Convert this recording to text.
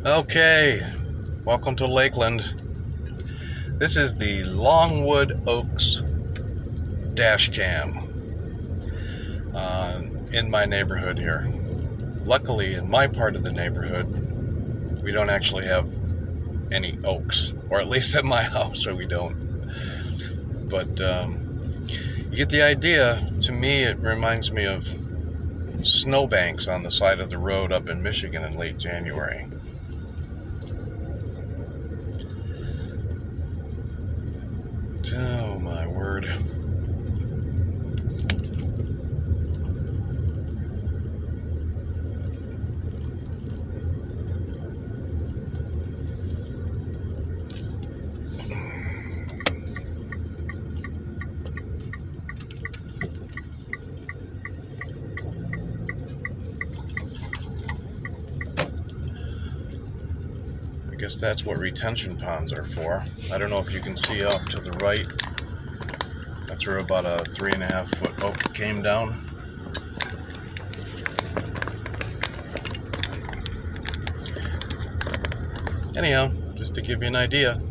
Okay, welcome to Lakeland. This is the Longwood Oaks dash cam in my neighborhood here. Luckily, in my part of the neighborhood, we don't actually have any oaks, or at least at my house, so we don't. But you get the idea. To me, it reminds me of snowbanks on the side of the road up in Michigan in late January. Oh my word. I guess that's what retention ponds are for. I don't know if you can see off to the right. That's where about a 3.5 foot oak came down. Anyhow, just to give you an idea.